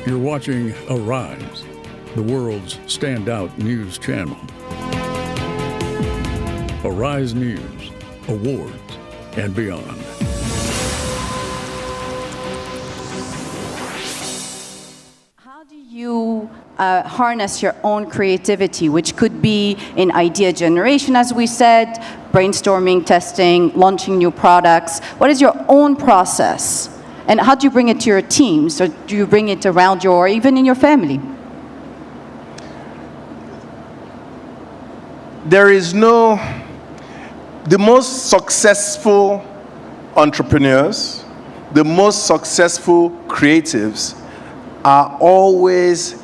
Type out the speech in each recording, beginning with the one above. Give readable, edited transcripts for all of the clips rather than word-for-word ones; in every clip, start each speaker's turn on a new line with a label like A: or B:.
A: You're watching Arise, the world's standout news channel. Arise News, awards, and beyond.
B: How do you harness your own creativity, which could be in idea generation, as we said, brainstorming, testing, launching new products? What is your own process? And how do you bring it to your teams? Or do you bring it around you, or even in your family?
C: The most successful entrepreneurs, the most successful creatives are always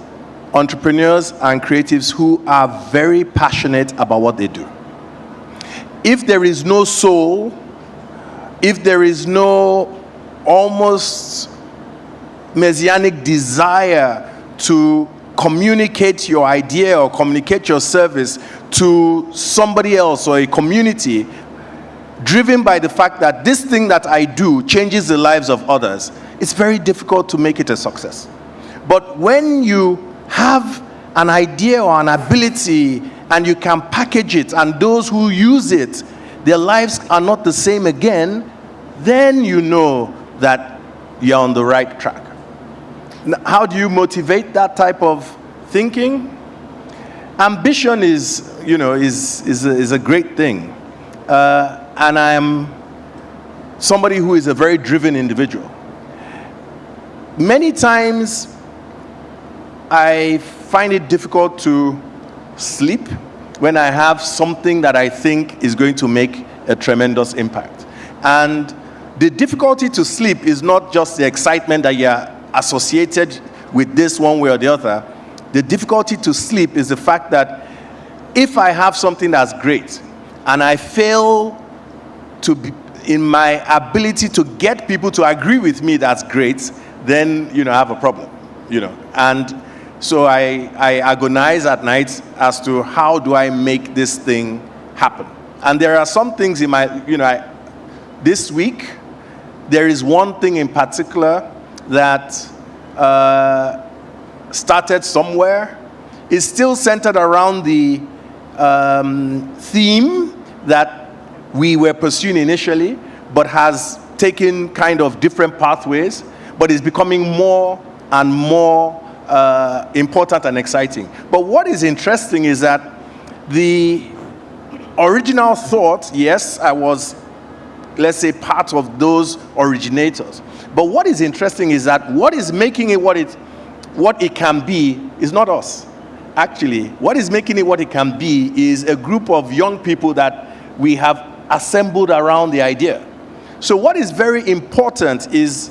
C: entrepreneurs and creatives who are very passionate about what they do. If there is no soul, if there is no almost messianic desire to communicate your idea or communicate your service to somebody else or a community, driven by the fact that this thing that I do changes the lives of others, it's very difficult to make it a success. But when you have an idea or an ability and you can package it, and those who use it, their lives are not the same again, then you know that you're on the right track. Now, how do you motivate that type of thinking? Ambition is a great thing. And I am somebody who is a very driven individual. Many times, I find it difficult to sleep when I have something that I think is going to make a tremendous impact. And the difficulty to sleep is not just the excitement that you're associated with this one way or the other. The difficulty to sleep is the fact that if I have something that's great and I fail to be in my ability to get people to agree with me that's great, then I have a problem. And so I agonize at night as to how do I make this thing happen. And there are some things in my this week there is one thing in particular that started somewhere. It's still centered around the theme that we were pursuing initially, but has taken kind of different pathways, but is becoming more and more important and exciting. But what is interesting is that the original thought, yes, I was, let's say, part of those originators. But what is interesting is that what is making it what it can be is not us. Actually, what is making it what it can be is a group of young people that we have assembled around the idea. So what is very important is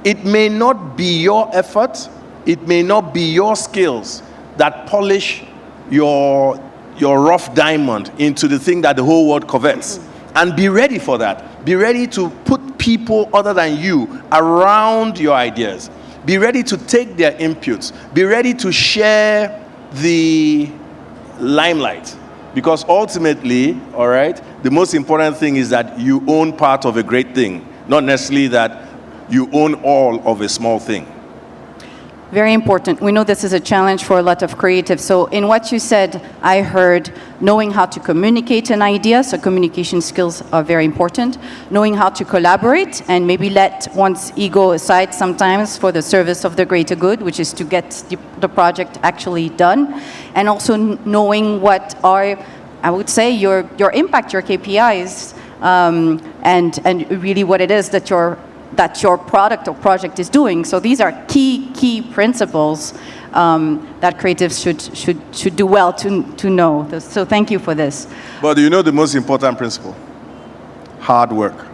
C: it may not be your effort, it may not be your skills that polish your rough diamond into the thing that the whole world covets. And be ready for that. Be ready to put people other than you around your ideas. Be ready to take their inputs. Be ready to share the limelight. Because ultimately, all right, the most important thing is that you own part of a great thing, not necessarily that you own all of a small thing.
B: Very important. We know this is a challenge for a lot of creatives. So in what you said, I heard knowing how to communicate an idea, so communication skills are very important. Knowing how to collaborate and maybe let one's ego aside sometimes for the service of the greater good, which is to get the project actually done. And also knowing what are, I would say, your impact, your KPIs, and really what it is that your product or project is doing. So these are key principles that creatives should do well to know. So thank you for this.
C: But do you know the most important principle? Hard work.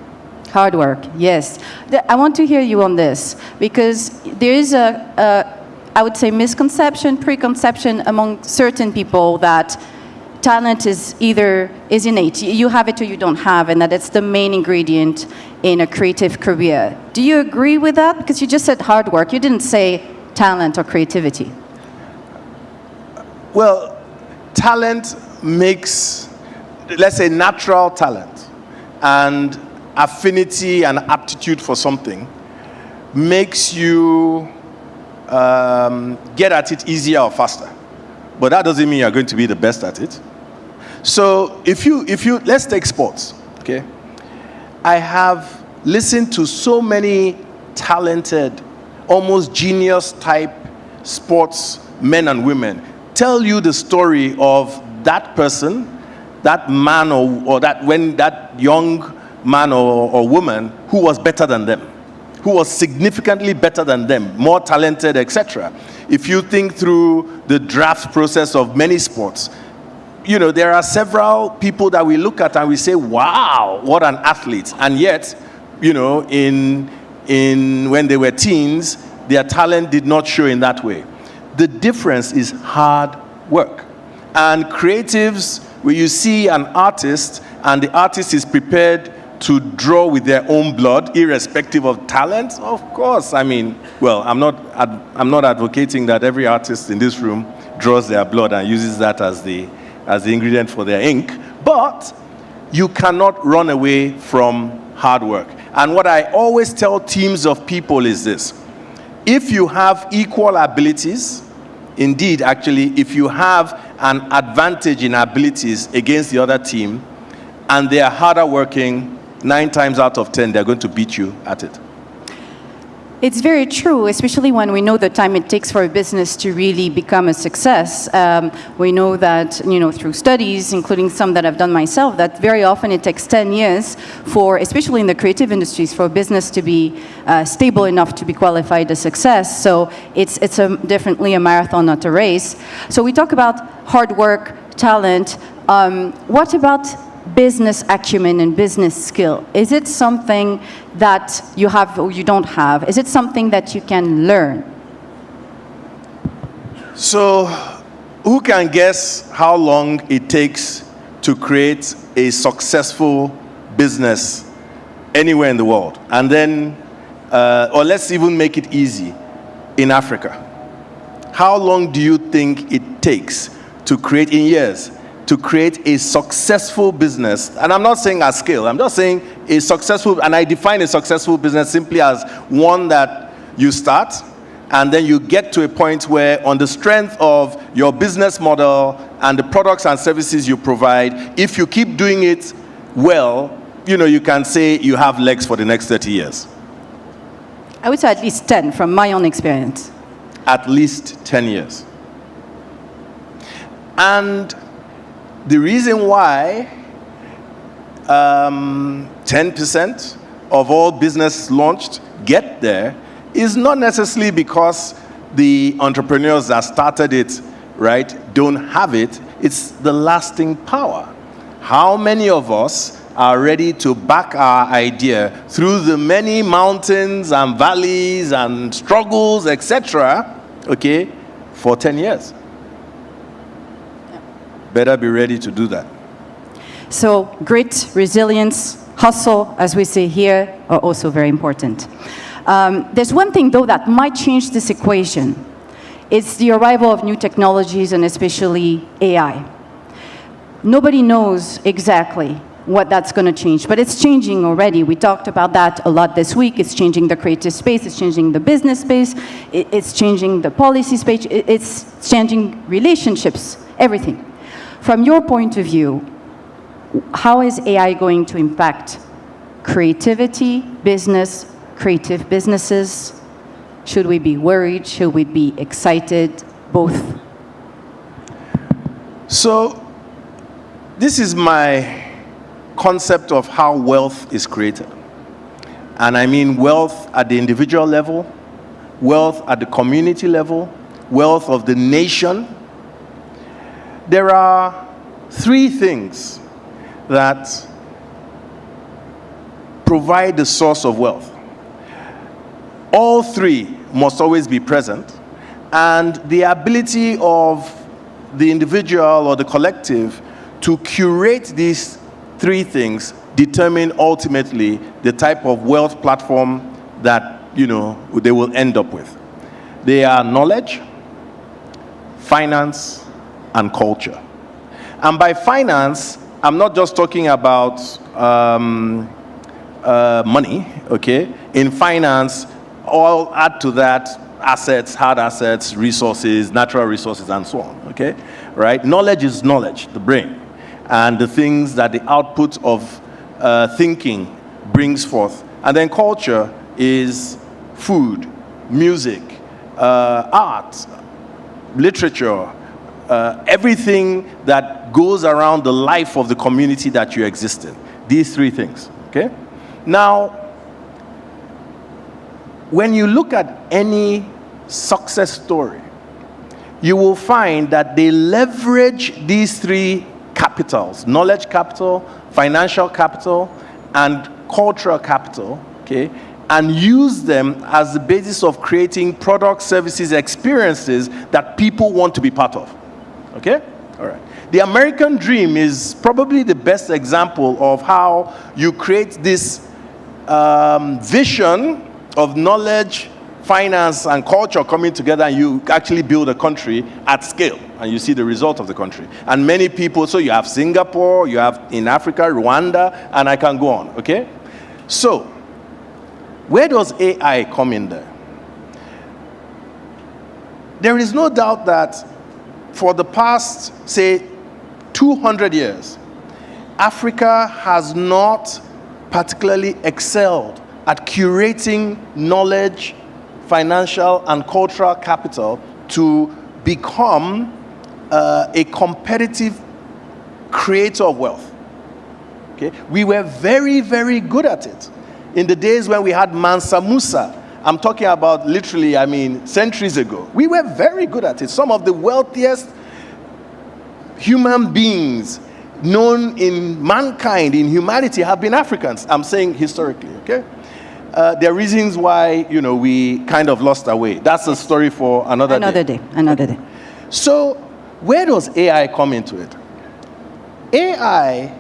B: Hard work, yes. I want to hear you on this, because there is I would say, misconception, preconception among certain people that talent is innate. You have it or you don't have, and that it's the main ingredient in a creative career. Do you agree with that? Because you just said hard work. You didn't say talent or creativity.
C: Well, talent makes, let's say, natural talent and affinity and aptitude for something makes you get at it easier or faster. But that doesn't mean you're going to be the best at it. So if you let's take sports, okay? I have listened to so many talented, almost genius type sports men and women tell you the story of that person, that man or that young man or woman who was better than them, who was significantly better than them, more talented, etc. If you think through the draft process of many sports, you know, there are several people that we look at and we say, wow, what an athlete. And yet, you know, when they were teens, their talent did not show in that way. The difference is hard work. And creatives, where you see an artist and the artist is prepared to draw with their own blood, irrespective of talent, of course. I mean, well, I'm not advocating that every artist in this room draws their blood and uses that as the ingredient for their ink, but you cannot run away from hard work. And what I always tell teams of people is this: if you have equal abilities, indeed, actually, if you have an advantage in abilities against the other team, and they are harder working, 9 times out of 10, they're going to beat you at it.
B: It's very true, especially when we know the time it takes for a business to really become a success. We know that, you know, through studies, including some that I've done myself, that very often it takes 10 years for, especially in the creative industries, for a business to be stable enough to be qualified as success. So it's definitely a marathon, not a race. So we talk about hard work, talent. What about business acumen and business skill? Is it something that you have or you don't have? Is it something that you can learn?
C: So, who can guess how long it takes to create a successful business anywhere in the world? And then, or let's even make it easy, in Africa. How long do you think it takes to create, in years, to create a successful business? And I'm not saying at scale, I'm just saying a successful, and I define a successful business simply as one that you start, and then you get to a point where, on the strength of your business model and the products and services you provide, if you keep doing it well, you know, you can say you have legs for the next 30 years.
B: I would say at least 10 from my own experience.
C: At least 10 years. And the reason why 10% of all business launched get there is not necessarily because the entrepreneurs that started it, right, don't have it. It's the lasting power. How many of us are ready to back our idea through the many mountains and valleys and struggles, etc., okay, for 10 years? Better be ready to do that.
B: So grit, resilience, hustle, as we say here, are also very important. There's one thing, though, that might change this equation. It's the arrival of new technologies, and especially AI. Nobody knows exactly what that's going to change, but it's changing already. We talked about that a lot this week. It's changing the creative space, it's changing the business space, it's changing the policy space, it's changing relationships, everything. From your point of view, how is AI going to impact creativity, business, creative businesses? Should we be worried? Should we be excited? Both?
C: So, this is my concept of how wealth is created. And I mean wealth at the individual level, wealth at the community level, wealth of the nation. There are 3 things that provide the source of wealth. All 3 must always be present, and the ability of the individual or the collective to curate these 3 things determine ultimately the type of wealth platform that, you know, they will end up with. They are knowledge, finance, and culture. And by finance, I'm not just talking about money, okay? In finance, I'll add to that assets, hard assets, resources, natural resources, and so on, okay? Right? Knowledge is knowledge, the brain, and the things that the output of thinking brings forth. And then culture is food, music, art, literature, everything that goes around the life of the community that you exist in. These three things, okay? Now, when you look at any success story, you will find that they leverage these three capitals: knowledge capital, financial capital, and cultural capital, okay, and use them as the basis of creating products, services, experiences that people want to be part of, okay? All right. The American dream is probably the best example of how you create this vision of knowledge, finance, and culture coming together, and you actually build a country at scale, and you see the result of the country. And many people, so you have Singapore, you have in Africa, Rwanda, and I can go on, okay? So, where does AI come in there? There is no doubt that for the past, say, 200 years, Africa has not particularly excelled at curating knowledge, financial, and cultural capital to become a competitive creator of wealth. Okay? We were very, very good at it. In the days when we had Mansa Musa, I'm talking about literally, centuries ago. We were very good at it. Some of the wealthiest human beings known in mankind, in humanity, have been Africans. I'm saying historically, okay? There are reasons why, we kind of lost our way. That's a story for another day.
B: Another day.
C: So, where does AI come into it? AI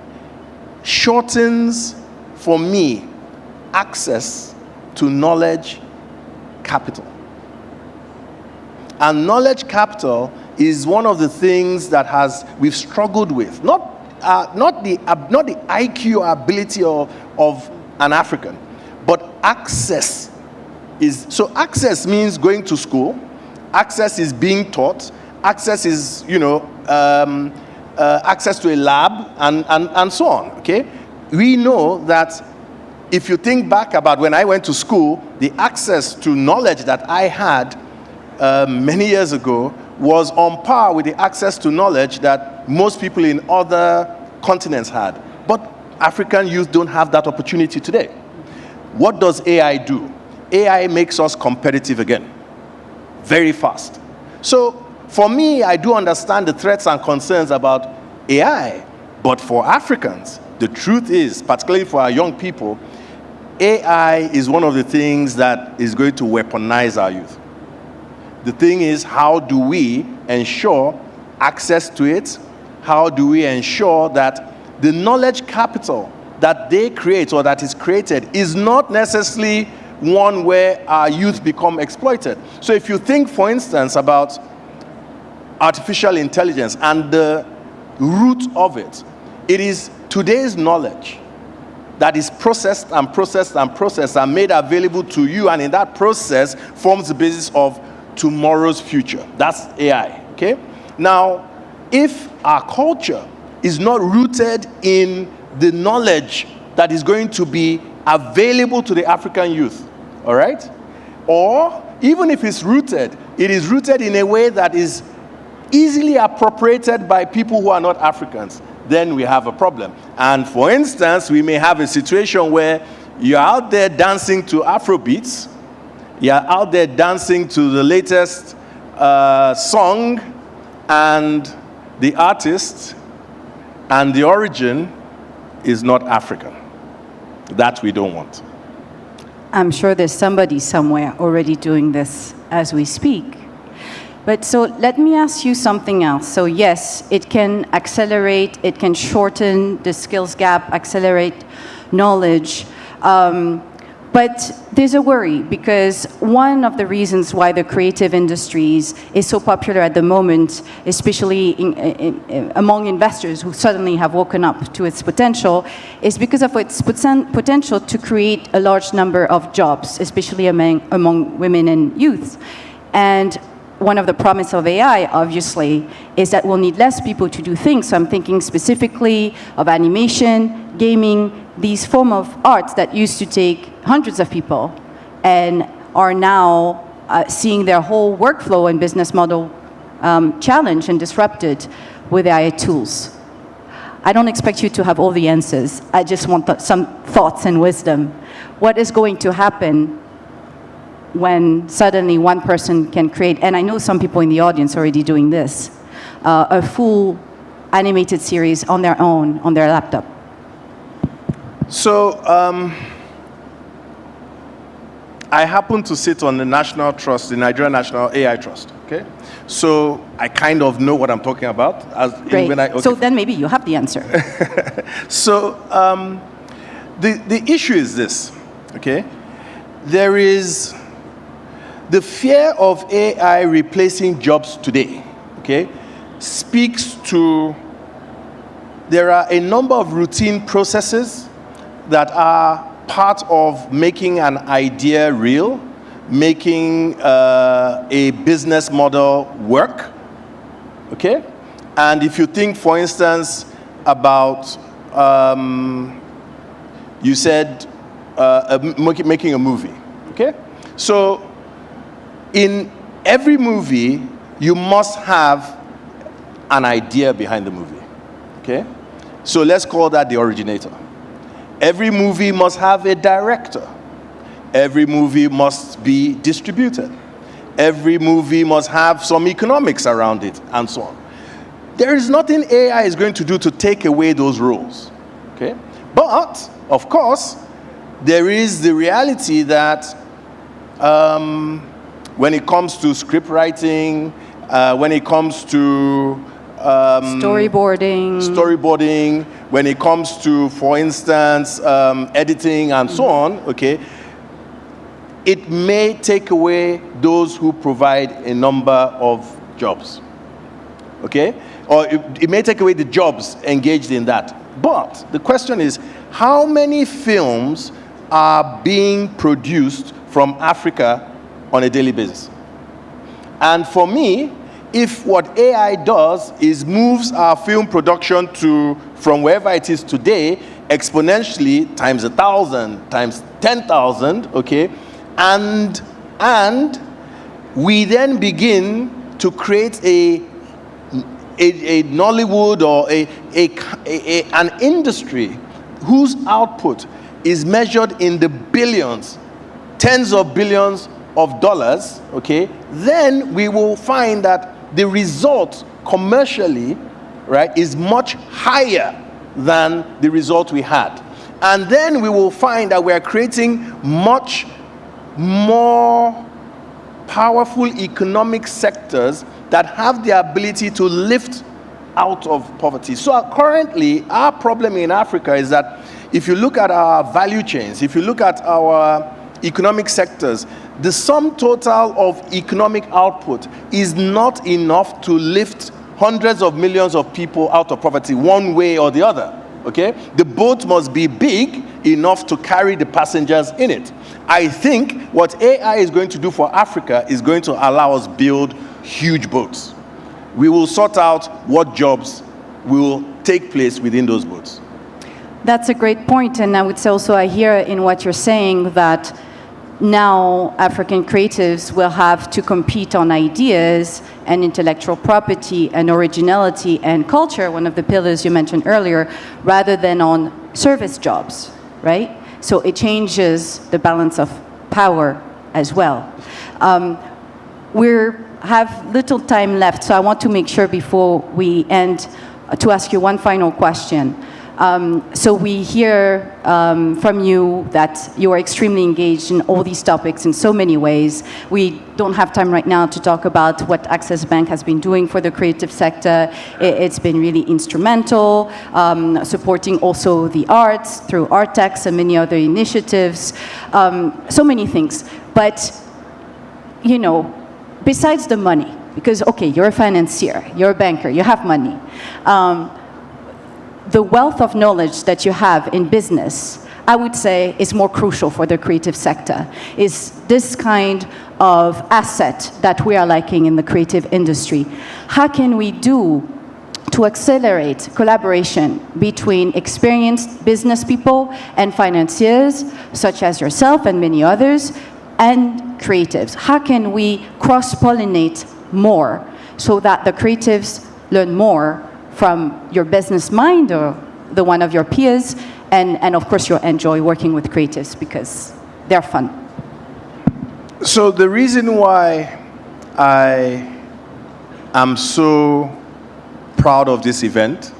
C: shortens, for me, access to knowledge capital. And knowledge capital is one of the things that we've struggled with. Not the IQ or ability of an African, but access is. So access means going to school. Access is being taught. Access is, access to a lab and so on. Okay, we know that. If you think back about when I went to school, the access to knowledge that I had many years ago was on par with the access to knowledge that most people in other continents had. But African youth don't have that opportunity today. What does AI do? AI makes us competitive again, very fast. So for me, I do understand the threats and concerns about AI, but for Africans, the truth is, particularly for our young people, AI is one of the things that is going to weaponize our youth. The thing is, how do we ensure access to it? How do we ensure that the knowledge capital that they create or that is created is not necessarily one where our youth become exploited? So if you think, for instance, about artificial intelligence and the root of it, it is today's knowledge that is processed and processed and processed and made available to you, and in that process forms the basis of tomorrow's future. That's AI, okay? Now, if our culture is not rooted in the knowledge that is going to be available to the African youth, all right? Or even if it's rooted, it is rooted in a way that is easily appropriated by people who are not Africans, then we have a problem. And for instance, we may have a situation where you're out there dancing to Afrobeats, you're out there dancing to the latest song, and the artist and the origin is not African. That we don't want.
B: I'm sure there's somebody somewhere already doing this as we speak. But so let me ask you something else. So yes, it can accelerate, it can shorten the skills gap, accelerate knowledge. But there's a worry, because one of the reasons why the creative industries is so popular at the moment, especially among investors who suddenly have woken up to its potential, is because of its potential to create a large number of jobs, especially among women and youth. And one of the promise of AI, obviously, is that we'll need less people to do things. So I'm thinking specifically of animation, gaming, these form of arts that used to take hundreds of people and are now seeing their whole workflow and business model challenged and disrupted with AI tools. I don't expect you to have all the answers. I just want some thoughts and wisdom. What is going to happen when suddenly one person can create, and I know some people in the audience are already doing this, a full animated series on their own, on their laptop?
C: So, I happen to sit on the National Trust, the Nigerian National AI Trust, okay? So, I kind of know what I'm talking about.
B: Great. So then maybe you have the answer.
C: So, the issue is this, okay? There is the fear of AI replacing jobs today, okay, speaks to, there are a number of routine processes that are part of making an idea real, making a business model work, okay? And if you think, for instance, about, you said making a movie, okay? So, in every movie, you must have an idea behind the movie, okay? So let's call that the originator. Every movie must have a director. Every movie must be distributed. Every movie must have some economics around it, and so on. There is nothing AI is going to do to take away those roles, okay? But, of course, there is the reality that when it comes to script writing, when it comes to storyboarding, when it comes to, for instance, editing and so on, okay, it may take away those who provide a number of jobs, okay? Or it may take away the jobs engaged in that. But the question is, how many films are being produced from Africa on a daily basis? And for me, if what AI does is moves our film production to, from wherever it is today, exponentially times 1,000, times 10,000, okay, and we then begin to create a Nollywood or an industry whose output is measured in the billions, tens of billions of dollars, okay, then we will find that the result commercially, right, is much higher than the result we had. And then we will find that we are creating much more powerful economic sectors that have the ability to lift out of poverty. So currently, our problem in Africa is that if you look at our value chains, if you look at our economic sectors, the sum total of economic output is not enough to lift hundreds of millions of people out of poverty one way or the other, okay? The boat must be big enough to carry the passengers in it. I think what AI is going to do for Africa is going to allow us build huge boats. We will sort out what jobs will take place within those boats.
B: That's a great point, and I would say also I hear in what you're saying that now African creatives will have to compete on ideas and intellectual property and originality and culture, one of the pillars you mentioned earlier, rather than on service jobs, right? So it changes the balance of power as well. We have little time left, so I want to make sure before we end to ask you one final question. So we hear from you that you are extremely engaged in all these topics in so many ways. We don't have time right now to talk about what Access Bank has been doing for the creative sector. It's been really instrumental, supporting also the arts through Artex and many other initiatives, so many things. But, you know, besides the money, because, okay, you're a financier, you're a banker, you have money. The wealth of knowledge that you have in business, I would say is more crucial for the creative sector, is this kind of asset that we are lacking in the creative industry. How can we do to accelerate collaboration between experienced business people and financiers, such as yourself and many others, and creatives? How can we cross-pollinate more so that the creatives learn more from your business mind or the one of your peers, and of course you enjoy working with creatives because they're fun?
C: So the reason why I am so proud of this event,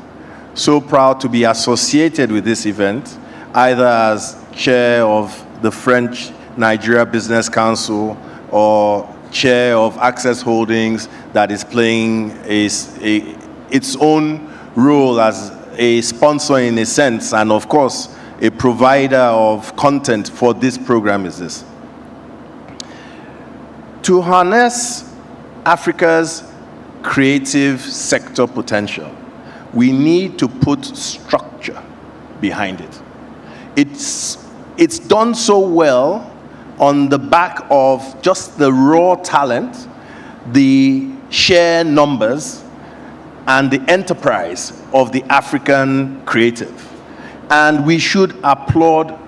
C: so proud to be associated with this event, either as chair of the French Nigeria Business Council or chair of Access Holdings that is playing its own role as a sponsor in a sense, and of course a provider of content for this program is this. To harness Africa's creative sector potential, we need to put structure behind it. It's done so well on the back of just the raw talent, the sheer numbers, and the enterprise of the African creative. And we should applaud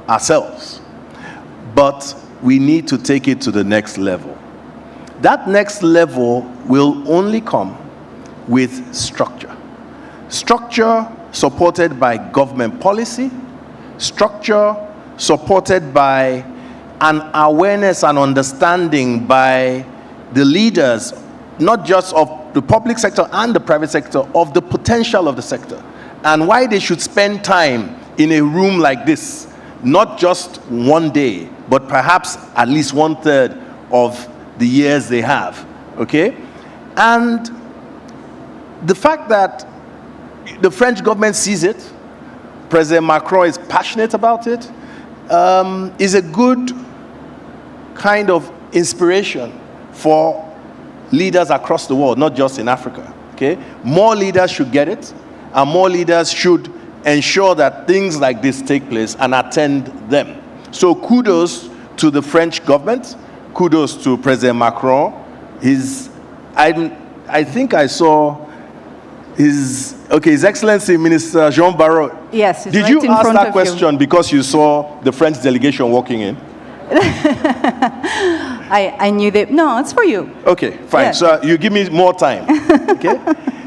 C: ourselves. But we need to take it to the next level. That next level will only come with structure. Structure supported by government policy, structure supported by an awareness and understanding by the leaders, not just of the public sector and the private sector, of the potential of the sector and why they should spend time in a room like this, not just one day, but perhaps at least 1/3 of the years they have, okay? And the fact that the French government sees it, President Macron is passionate about it, is a good kind of inspiration for leaders across the world, not just in Africa, okay? More leaders should get it, and more leaders should ensure that things like this take place and attend them. So kudos to the French government, kudos to President Macron. I think I saw His Excellency Minister Jean Barrot.
B: Yes,
C: did right you ask that question because you saw the French delegation walking in?
B: I knew that. No, it's for you.
C: Okay, fine. Yeah. So you give me more time. Okay.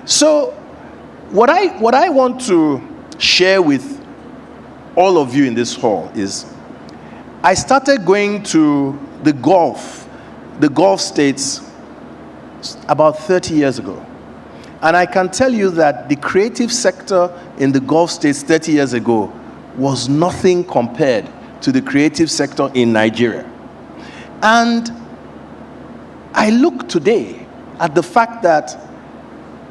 C: So what I want to share with all of you in this hall is I started going to the Gulf states about 30 years ago. And I can tell you that the creative sector in the Gulf states 30 years ago was nothing compared to the creative sector in Nigeria. And I look today at the fact that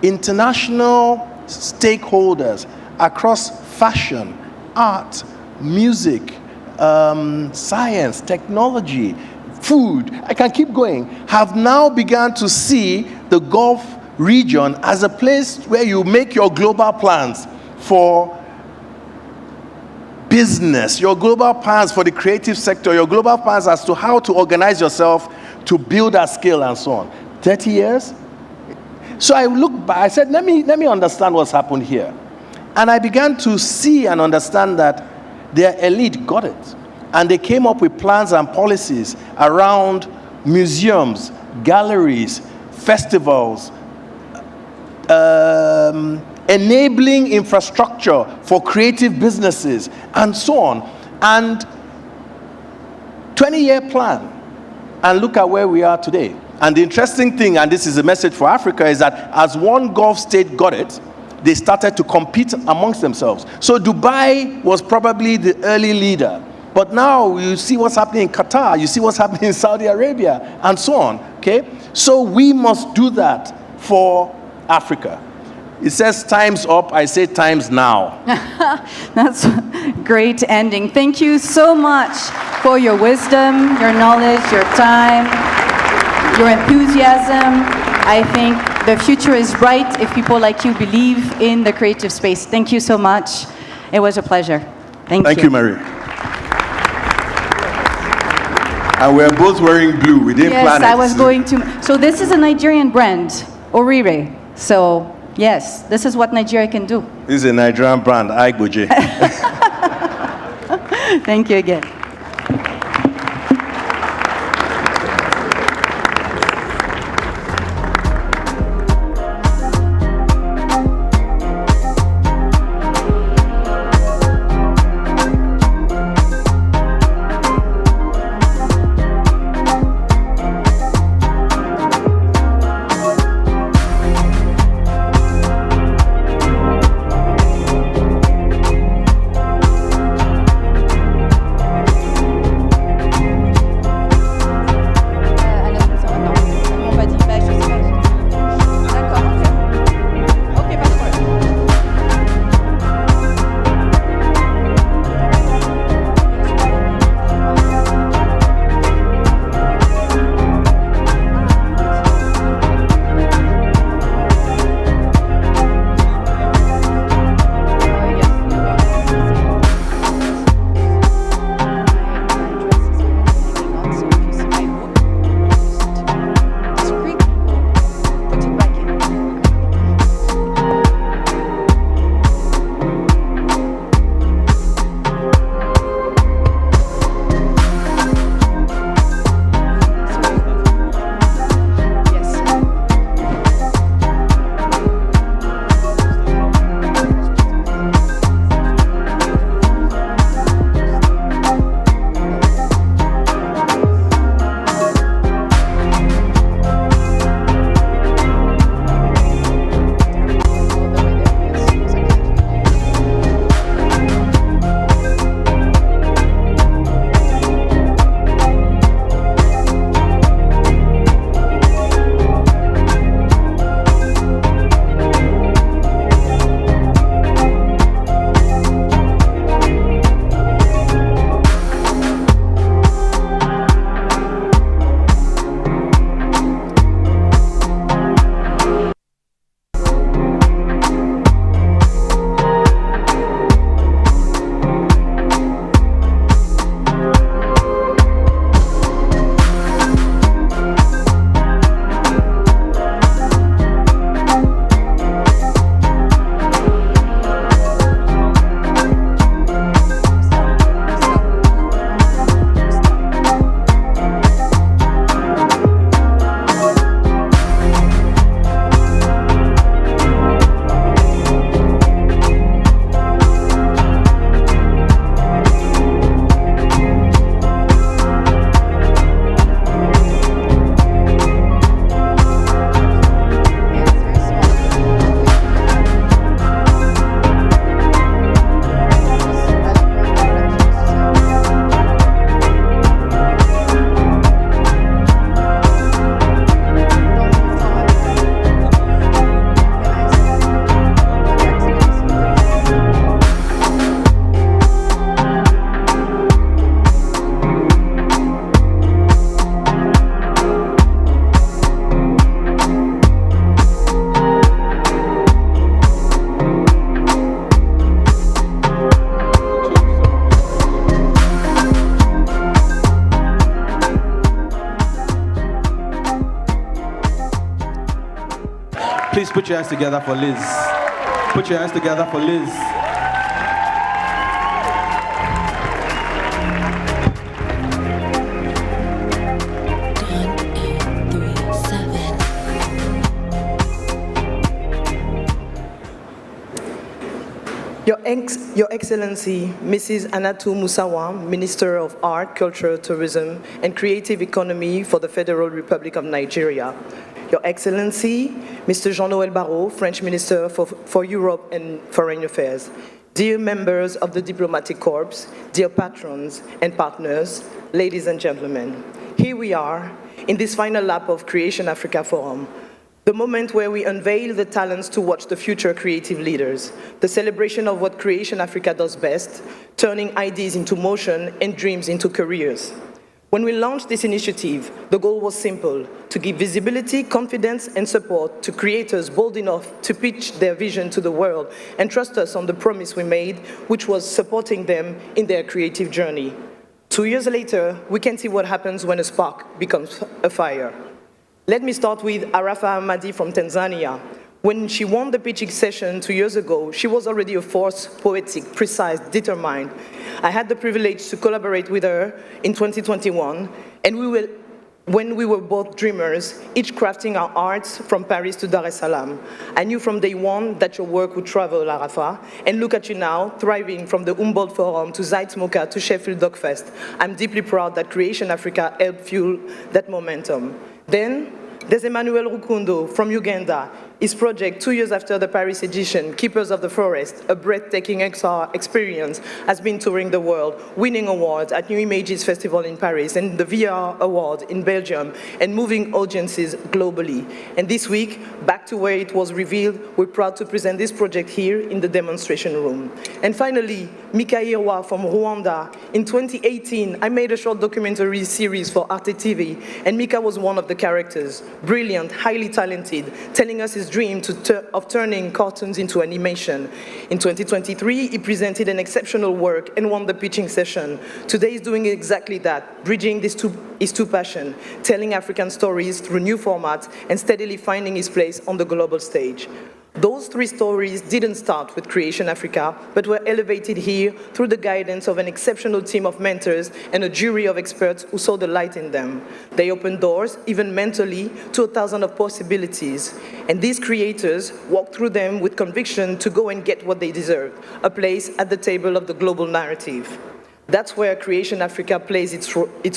C: international stakeholders across fashion, art, music, science, technology, food, I can keep going, have now begun to see the Gulf region as a place where you make your global plans for business, your global plans for the creative sector, your global plans as to how to organize yourself to build at scale and so on. 30 years? So I looked back, I said, let me understand what's happened here. And I began to see and understand that their elite got it. And they came up with plans and policies around museums, galleries, festivals, enabling infrastructure for creative businesses, and so on. And 20-year plan. And look at where we are today. And the interesting thing, and this is a message for Africa, is that as one Gulf state got it, they started to compete amongst themselves. So Dubai was probably the early leader. But now you see what's happening in Qatar, you see what's happening in Saudi Arabia, and so on, okay? So we must do that for Africa. It says time's up, I say time's now.
B: That's a great ending. Thank you so much for your wisdom, your knowledge, your time, your enthusiasm. I think the future is bright if people like you believe in the creative space. Thank you so much. It was a pleasure.
C: Thank you, Mary. And we're both wearing blue. We didn't plan it.
B: Yes, I was going to. So this is a Nigerian brand, Orire. So yes, this is what Nigeria can do.
C: This is a Nigerian brand, Aigboje.
B: Thank you again.
D: Please put your hands together for Liz. Put your hands together for Liz.
E: Your Excellency, Mrs. Anatu Musawa, Minister of Art, Culture, Tourism, and Creative Economy for the Federal Republic of Nigeria. Your Excellency, Mr. Jean-Noël Barrot, French Minister for Europe and Foreign Affairs. Dear members of the Diplomatic Corps, dear patrons and partners, ladies and gentlemen, here we are in this final lap of Creation Africa Forum, the moment where we unveil the talents to watch the future creative leaders, the celebration of what Creation Africa does best, turning ideas into motion and dreams into careers. When we launched this initiative, the goal was simple: to give visibility, confidence, and support to creators bold enough to pitch their vision to the world and trust us on the promise we made, which was supporting them in their creative journey. 2 years later, we can see what happens when a spark becomes a fire. Let me start with Arafa Ahmadi from Tanzania. When she won the pitching session 2 years ago, she was already a force, poetic, precise, determined. I had the privilege to collaborate with her in 2021, and when we were both dreamers, each crafting our arts from Paris to Dar es Salaam. I knew from day one that your work would travel, Arafa, and look at you now, thriving from the Humboldt Forum to Zeitmoka to Sheffield Dog Fest. I'm deeply proud that Creation Africa helped fuel that momentum. Then, there's Emmanuel Rukundo from Uganda. His project, 2 years after the Paris edition, Keepers of the Forest, a breathtaking XR experience, has been touring the world, winning awards at New Images Festival in Paris and the VR Award in Belgium, and moving audiences globally. And this week, back to where it was revealed, we're proud to present this project here in the demonstration room. And finally, Mika Irwa from Rwanda. In 2018, I made a short documentary series for Arte TV, and Mika was one of the characters. Brilliant, highly talented, telling us his dream of turning cartoons into animation. In 2023, he presented an exceptional work and won the pitching session. Today he's doing exactly that, bridging his two passions, telling African stories through new formats and steadily finding his place on the global stage. Those 3 stories didn't start with Creation Africa, but were elevated here through the guidance of an exceptional team of mentors and a jury of experts who saw the light in them. They opened doors, even mentally, to 1,000 of possibilities. And these creators walked through them with conviction to go and get what they deserved, a place at the table of the global narrative. That's where Creation Africa plays its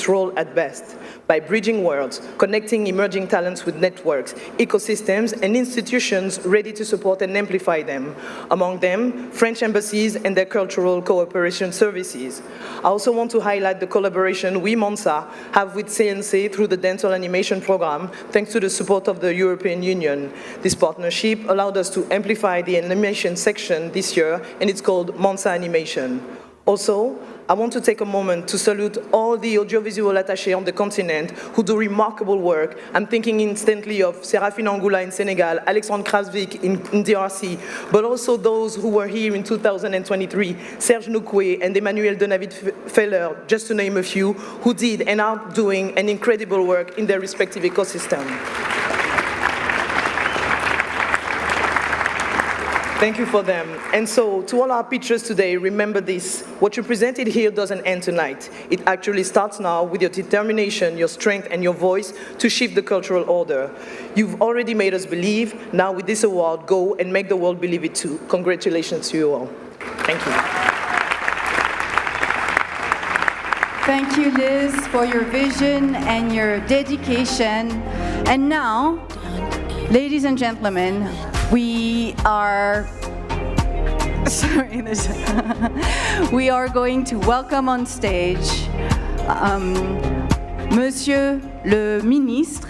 E: role at best, by bridging worlds, connecting emerging talents with networks, ecosystems, and institutions ready to support and amplify them. Among them, French embassies and their cultural cooperation services. I also want to highlight the collaboration we, Monsa, have with CNC through the dental animation program, thanks to the support of the European Union. This partnership allowed us to amplify the animation section this year, and it's called Monsa Animation. Also, I want to take a moment to salute all the audiovisual attachés on the continent who do remarkable work. I'm thinking instantly of Séraphine Angoula in Senegal, Alexandre Krasvik in DRC, but also those who were here in 2023, Serge Noukwe and Emmanuel Denavid Feller, just to name a few, who did and are doing an incredible work in their respective ecosystem. Thank you for them. And so, to all our pitchers today, remember this. What you presented here doesn't end tonight. It actually starts now with your determination, your strength, and your voice to shift the cultural order. You've already made us believe. Now, with this award, go and make the world believe it too. Congratulations to you all. Thank you.
B: Thank you, Liz, for your vision and your dedication. And now, ladies and gentlemen, we are going to welcome on stage Monsieur le ministre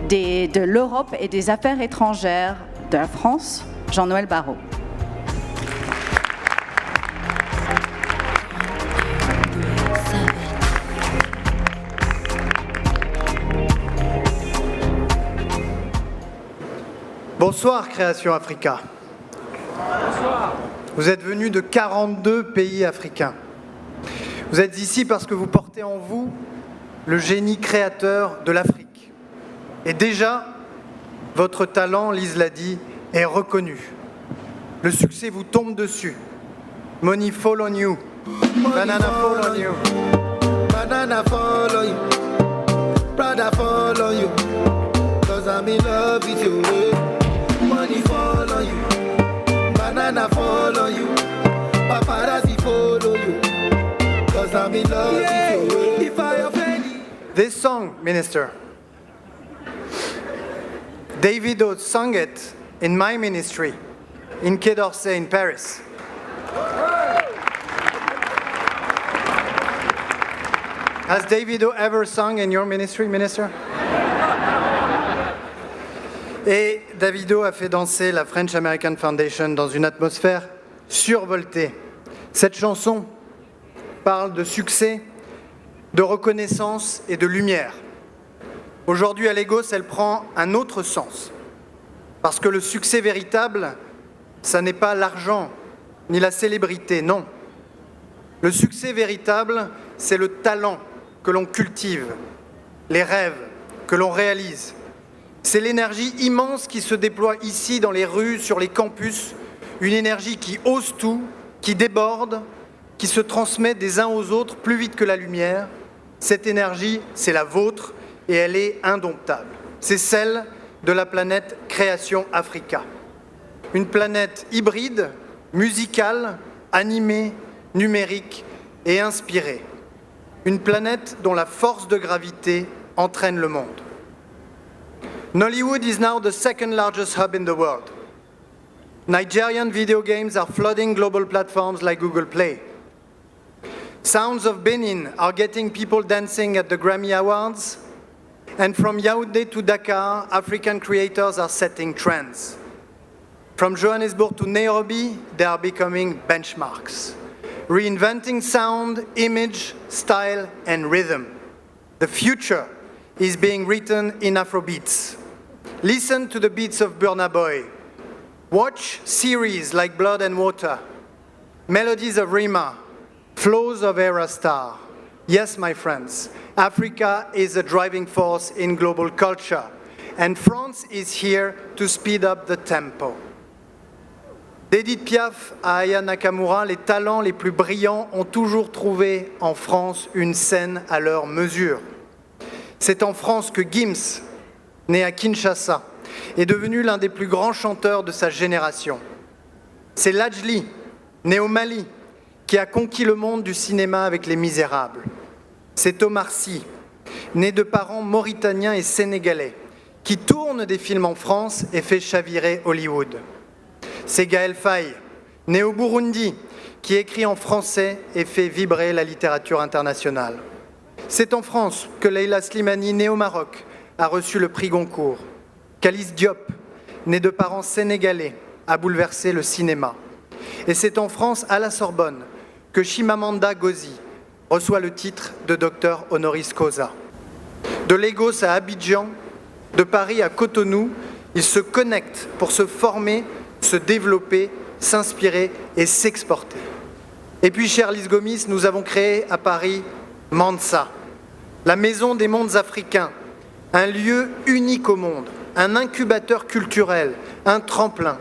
B: de l'Europe et des Affaires étrangères de la France, Jean-Noël Barrot.
F: Bonsoir Création Africa. Bonsoir. Vous êtes venus de 42 pays africains. Vous êtes ici parce que vous portez en vous le génie créateur de l'Afrique. Et déjà, votre talent, Lise l'a dit, est reconnu. Le succès vous tombe dessus. Money fall on you. Banana fall on you.
G: Banana fall on you. Prada fall on you. 'Cause I'm in love with you. Money fall on you, banana fall on you, paparazzi follow you, 'cause I'm in love with you. If I offend you.
F: This song, Minister, Davido sang it in my ministry, in Quai d'Orsay in Paris. Has Davido ever sung in your ministry, Minister? Et Davido a fait danser la French American Foundation dans une atmosphère survoltée. Cette chanson parle de succès, de reconnaissance et de lumière. Aujourd'hui, à Lagos, elle prend un autre sens. Parce que le succès véritable, ça n'est pas l'argent ni la célébrité, non. Le succès véritable, c'est le talent que l'on cultive, les rêves que l'on réalise. C'est l'énergie immense qui se déploie ici dans les rues, sur les campus, une énergie qui ose tout, qui déborde, qui se transmet des uns aux autres plus vite que la lumière. Cette énergie, c'est la vôtre et elle est indomptable. C'est celle de la planète Création Africa. Une planète hybride, musicale, animée, numérique et inspirée. Une planète dont la force de gravité entraîne le monde. Nollywood is now the second largest hub in the world. Nigerian video games are flooding global platforms like Google Play. Sounds of Benin are getting people dancing at the Grammy Awards. And from Yaoundé to Dakar, African creators are setting trends. From Johannesburg to Nairobi, they are becoming benchmarks, reinventing sound, image, style, and rhythm. The future is being written in Afrobeats. Listen to the beats of Burna Boy. Watch series like Blood and Water, melodies of Rima, flows of Era Star. Yes, my friends, Africa is a driving force in global culture, and France is here to speed up the tempo. D'Edith Piaf à Aya Nakamura, les talents les plus brillants ont toujours trouvé en France une scène à leur mesure. C'est en France que Gims, né à Kinshasa, est devenu l'un des plus grands chanteurs de sa génération. C'est Lajli, né au Mali, qui a conquis le monde du cinéma avec Les Misérables. C'est Omar Sy, né de parents mauritaniens et sénégalais, qui tourne des films en France et fait chavirer Hollywood. C'est Gaël Faye, né au Burundi, qui écrit en français et fait vibrer la littérature internationale. C'est en France que Leila Slimani, née au Maroc, a reçu le prix Goncourt. Kaliss Diop, né de parents sénégalais, a bouleversé le cinéma. Et c'est en France, à la Sorbonne, que Chimamanda Ngozi reçoit le titre de docteur honoris causa. De Lagos à Abidjan, de Paris à Cotonou, ils se connectent pour se former, se développer, s'inspirer et s'exporter. Et puis, chère Lise Gomis, nous avons créé à Paris Mansa, la maison des mondes africains, un lieu unique au monde, un incubateur culturel, un tremplin,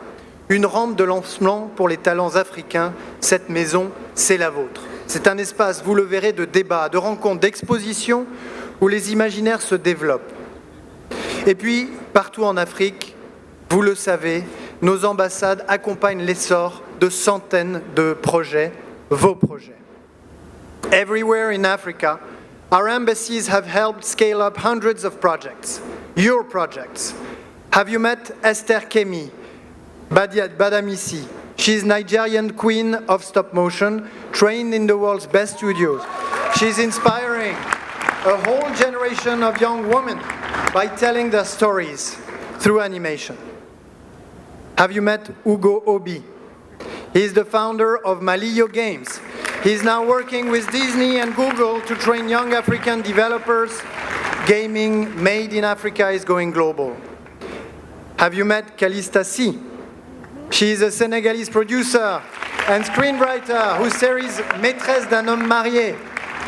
F: une rampe de lancement pour les talents africains. Cette maison, c'est la vôtre. C'est un espace, vous le verrez, de débat, de rencontres, d'expositions où les imaginaires se développent. Et puis, partout en Afrique, vous le savez, nos ambassades accompagnent l'essor de centaines de projets, vos projets. Everywhere in Africa, our embassies have helped scale up hundreds of projects, your projects. Have you met Esther Kemi, Badamisi? She's Nigerian queen of stop motion, trained in the world's best studios. She's inspiring a whole generation of young women by telling their stories through animation. Have you met Ugo Obi? He's the founder of Malio Games. He's now working with Disney and Google to train young African developers. Gaming made in Africa is going global. Have you met Kalista Si? She is a Senegalese producer and screenwriter whose series Maîtresse d'un homme marié,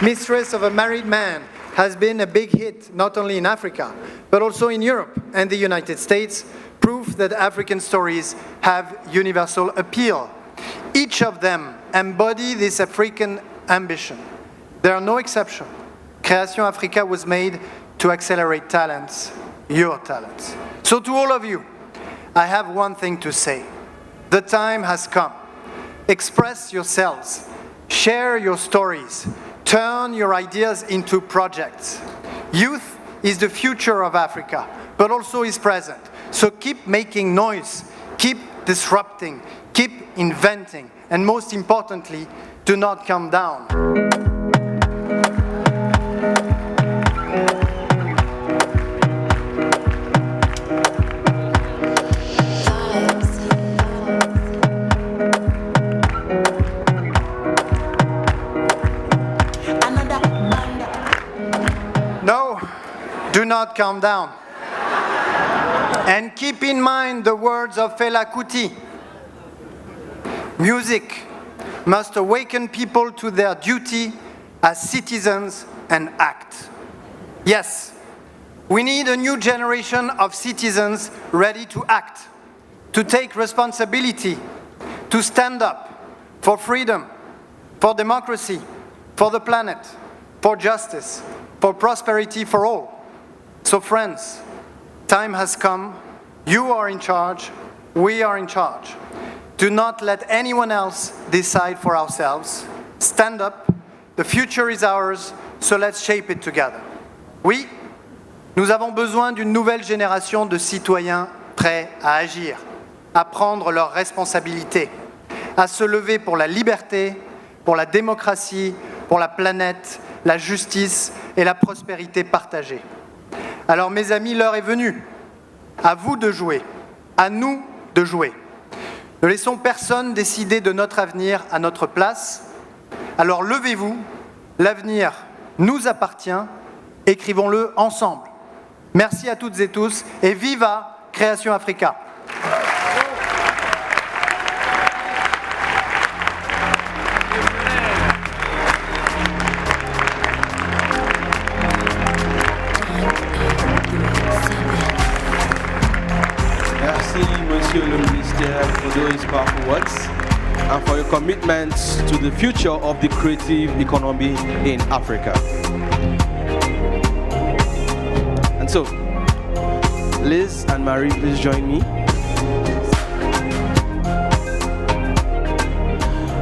F: Mistress of a Married Man, has been a big hit not only in Africa, but also in Europe and the United States, proof that African stories have universal appeal. Each of them embody this African ambition. There are no exception. Création Africa was made to accelerate talents, your talents. So to all of you, I have one thing to say. The time has come. Express yourselves, share your stories, turn your ideas into projects. Youth is the future of Africa, but also is present. So keep making noise, keep disrupting, keep inventing, and most importantly, do not come down. So, do not calm down. And keep in mind the words of Fela Kuti. Music must awaken people to their duty as citizens and act. Yes, we need a new generation of citizens ready to act, to take responsibility, to stand up for freedom, for democracy, for the planet, for justice, for prosperity for all. So friends, time has come. You are in charge. We are in charge. Do not let anyone else decide for ourselves. Stand up. The future is ours, so let's shape it together. Oui, nous avons besoin d'une nouvelle génération de citoyens prêts à agir, à prendre leurs responsabilités, à se lever pour la liberté, pour la démocratie, pour la planète, la justice et la prospérité partagée. Alors mes amis, l'heure est venue. À vous de jouer, à nous de jouer. Ne laissons personne décider de notre avenir à notre place. Alors levez-vous, l'avenir nous appartient, écrivons-le ensemble. Merci à toutes et tous et viva Création Africa.
D: Monsieur le Ministre, for those powerful words and for your commitment to the future of the creative economy in Africa. And so, Liz and Marie, please join me.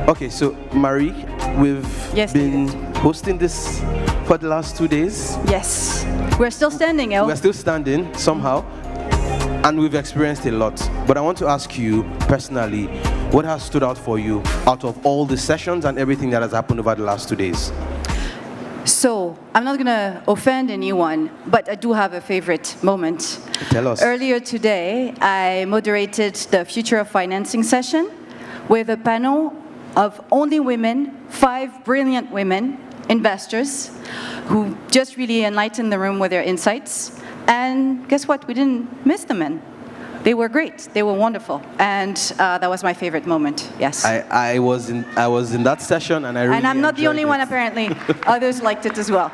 D: Okay, so Marie, we've been hosting this for the last 2 days.
B: Yes. We're still standing, El.
D: We're still standing somehow. And we've experienced a lot. But I want to ask you personally, what has stood out for you out of all the sessions and everything that has happened over the last 2 days?
B: So, I'm not going to offend anyone, but I do have a favorite moment.
D: Tell us.
B: Earlier today, I moderated the Future of Financing session with a panel of only women, 5 brilliant women, investors, who just really enlightened the room with their insights. And guess what? We didn't miss the men. They were great. They were wonderful. And that was my favorite moment, yes.
D: I was in that session and I really
B: And I'm not the only
D: enjoyed
B: one,
D: it.
B: apparently. Others liked it as well.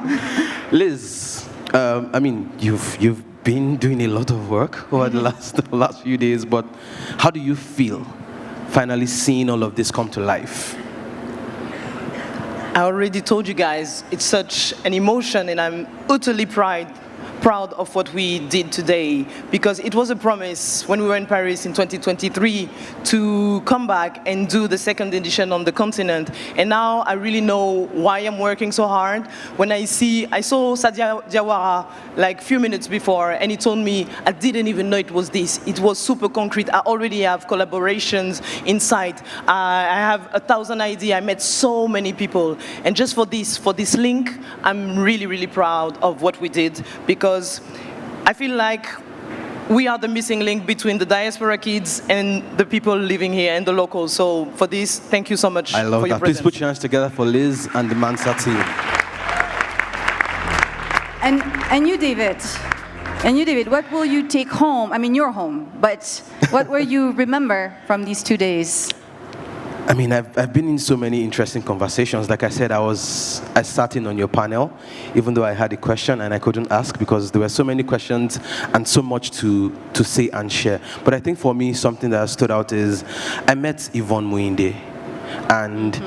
D: Liz, I mean, you've been doing a lot of work over the last few days, but how do you feel finally seeing all of this come to life?
E: I already told you guys, it's such an emotion, and I'm utterly proud of what we did today, because it was a promise when we were in Paris in 2023 to come back and do the second edition on the continent. And now I really know why I'm working so hard. When I saw Sadia Diawara like a few minutes before, and he told me, I didn't even know it was this. It was super concrete. I already have collaborations in sight. I have 1,000 ideas. I met so many people. And just for this link, I'm really, really proud of what we did, because I feel like we are the missing link between the diaspora kids and the people living here and the locals. So for this, thank you so much
D: I love
E: for your
D: that. Please
E: presence.
D: put your hands together for Liz and the Mansa team.
B: And you, David, what will you take home? I mean, you're home, but what will you remember from these 2 days?
D: I mean, I've been in so many interesting conversations. Like I said, I sat in on your panel, even though I had a question and I couldn't ask because there were so many questions and so much to say and share. But I think for me, something that stood out is I met Yvonne Muinde. And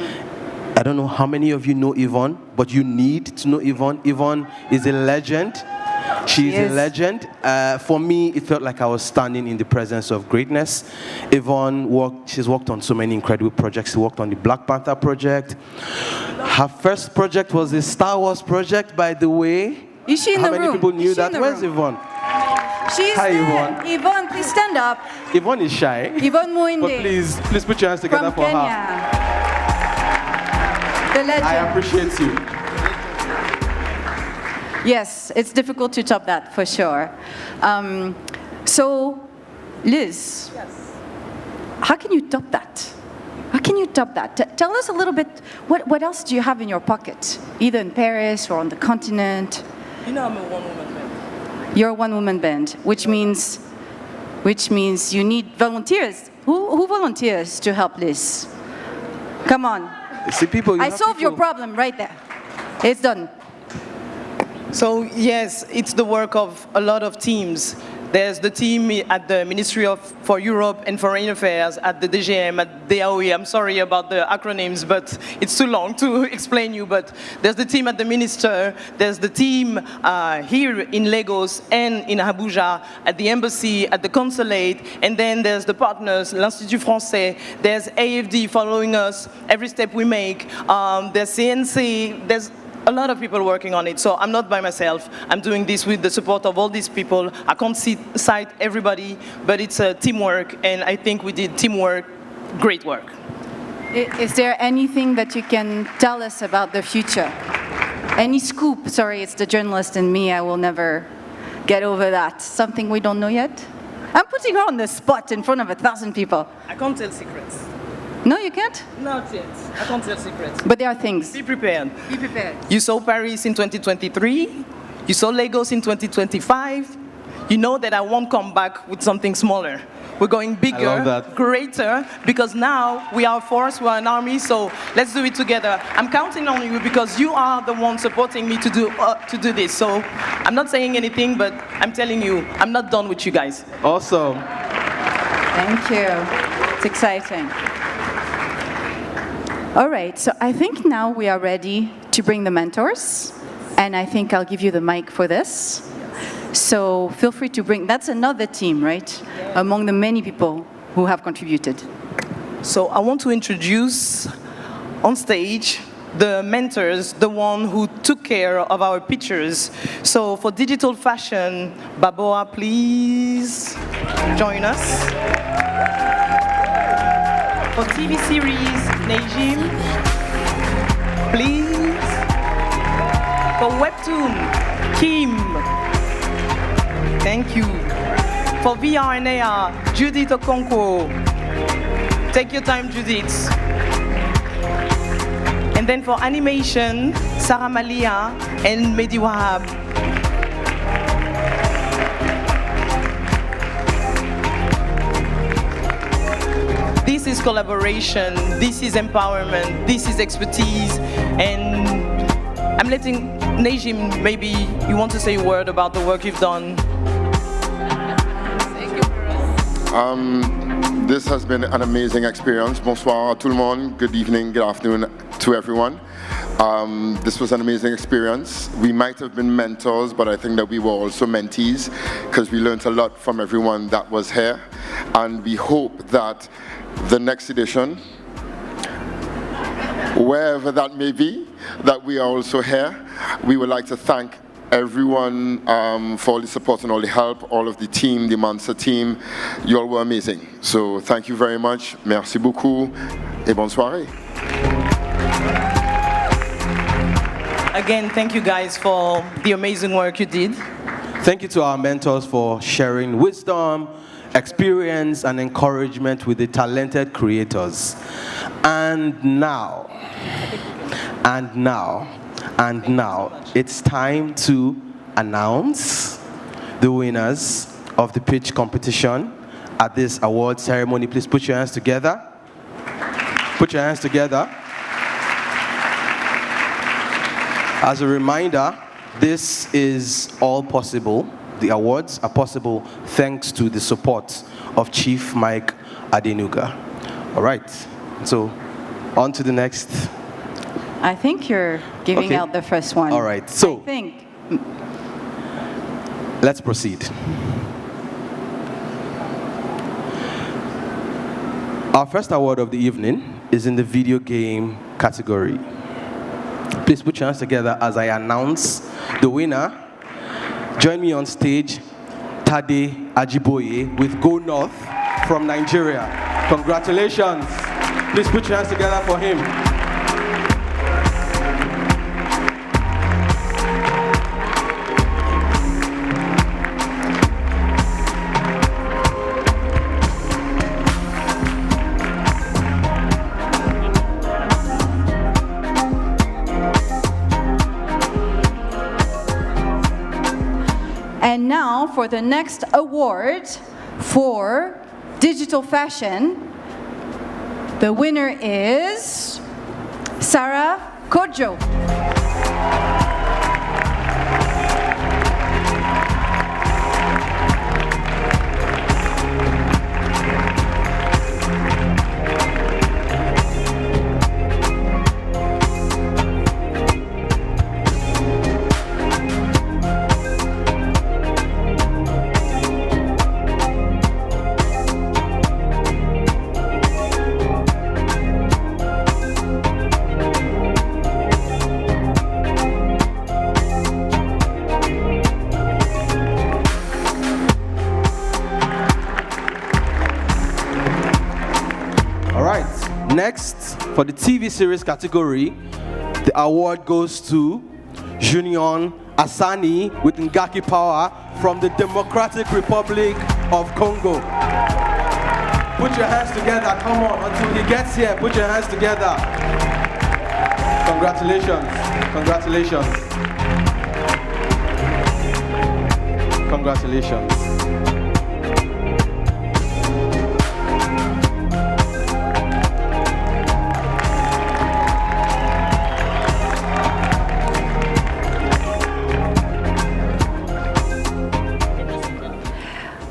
D: I don't know how many of you know Yvonne, but you need to know Yvonne. Yvonne is a legend. She's a legend. For me, it felt like I was standing in the presence of greatness. Yvonne she's worked on so many incredible projects. She worked on the Black Panther project. Her first project was the Star Wars project, by the way.
B: Is she in
D: How
B: the room?
D: many people knew
B: Is she
D: that?
B: in the
D: Where's
B: room?
D: Yvonne?
B: She's
D: Hi,
B: there.
D: Yvonne.
B: Yvonne, please stand up.
D: Yvonne is shy.
B: Yvonne Muinde.
D: But please put your hands together
B: from
D: for
B: Kenya.
D: her.
B: The legend.
D: I appreciate you.
B: Yes, it's difficult to top that, for sure. So, Liz, how can you top that? How can you top that? Tell us a little bit, what else do you have in your pocket, either in Paris or on the continent?
E: You know I'm a one-woman band.
B: You're a one-woman band, which means you need volunteers. Who volunteers to help this? Come on.
D: See, people.
B: I solved your problem right there. It's done.
E: So yes, it's the work of a lot of teams. There's the team at the Ministry for Europe and Foreign Affairs, at the DGM, at DAOE. I'm sorry about the acronyms, but it's too long to explain you. But there's the team at the Minister, there's the team here in Lagos and in Abuja, at the embassy, at the consulate, and then there's the partners, l'Institut Français, there's AFD following us every step we make, there's CNC, there's a lot of people working on it, so I'm not by myself. I'm doing this with the support of all these people. I can't cite everybody, but it's a teamwork, and I think we did teamwork, great work.
B: Is there anything that you can tell us about the future? Any scoop? Sorry, it's the journalist in me. I will never get over that. Something we don't know yet? I'm putting her on the spot in front of 1,000 people.
E: I can't tell secrets.
B: No, you can't?
E: Not yet. I can't tell secrets.
B: But there are things.
E: Be prepared.
B: Be prepared.
E: You saw Paris in 2023. You saw Lagos in 2025. You know that I won't come back with something smaller. We're going bigger,
D: I love that.
E: greater, because now we are a force, we are an army, so let's do it together. I'm counting on you because you are the one supporting me to do this. So I'm not saying anything, but I'm telling you, I'm not done with you guys.
D: Awesome.
B: Thank you. It's exciting. All right, so I think now we are ready to bring the mentors, and I think I'll give you the mic for this. So feel free to bring, that's another team, right? Yeah. Among the many people who have contributed.
E: So I want to introduce on stage the mentors, the one who took care of our pictures. So for digital fashion, Baboa, please join us. For TV series, Najim, please. For Webtoon, Kim, thank you. For VR and AR, Judith Okonkwo. Take your time, Judith. And then for animation, Sarah Malia and Mehdi Wahab. This is collaboration, this is empowerment, this is expertise, and I'm letting Najim, maybe you want to say a word about the work you've done. Thank you.
H: This has been an amazing experience. Bonsoir à tout le monde. Good evening, good afternoon to everyone. This was an amazing experience. We might have been mentors, but I think that we were also mentees because we learned a lot from everyone that was here. And we hope that the next edition, wherever that may be, that we are also here. We would like to thank everyone for all the support and all the help, all of the team, the Mansa team. You all were amazing. So thank you very much. Merci beaucoup et bonne soirée.
E: Again, thank you guys for the amazing work you did.
D: Thank you to our mentors for sharing wisdom, experience, and encouragement with the talented creators. And now, it's time to announce the winners of the pitch competition at this award ceremony. Please put your hands together. Put your hands together. As a reminder, this is all possible. The awards are possible thanks to the support of Chief Mike Adenuga. All right, so on to the next.
B: I think you're giving out the first one.
D: All right, so
B: I think.
D: Let's proceed. Our first award of the evening is in the video game category. Please put your hands together as I announce the winner. Join me on stage, Tade Ajiboye with Go North from Nigeria. Congratulations. Please put your hands together for him.
B: And now for the next award for digital fashion, the winner is Sarah Kojo.
D: Next, for the TV series category, the award goes to Junior Asani with Ngaki Power from the Democratic Republic of Congo. Put your hands together, come on, until he gets here, put your hands together. Congratulations, congratulations. Congratulations.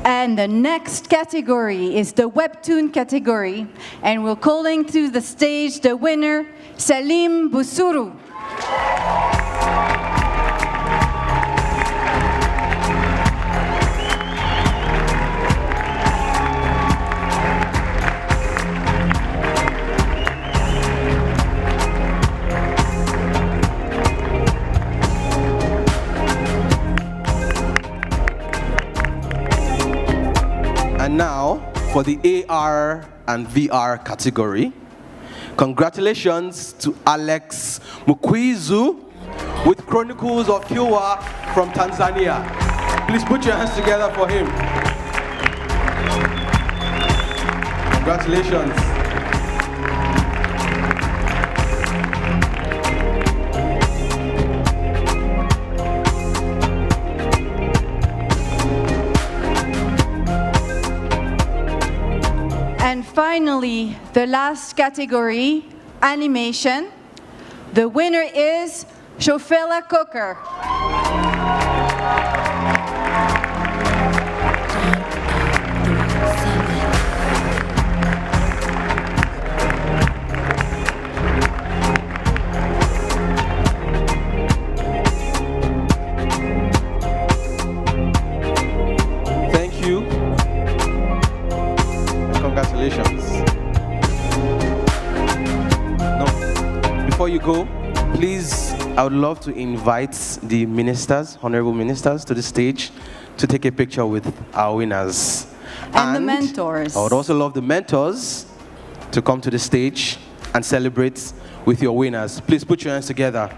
B: And the next category is the Webtoon category, and we're calling to the stage the winner, Salim Busuru.
D: And now, for the AR and VR category, congratulations to Alex Mukwizu with Chronicles of Kiwa from Tanzania. Please put your hands together for him. Congratulations.
B: And finally, the last category, animation. The winner is Shofela Coker.
D: Thank you. Congratulations. No, before you go, please, I would love to invite the ministers, honorable ministers, to the stage to take a picture with our winners.
B: And the mentors.
D: I would also love the mentors to come to the stage and celebrate with your winners. Please put your hands together.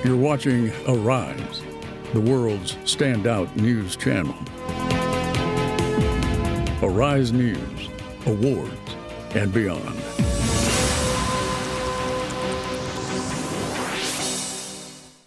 A: You're watching Arise, the world's standout news channel. Arise News, awards, and beyond.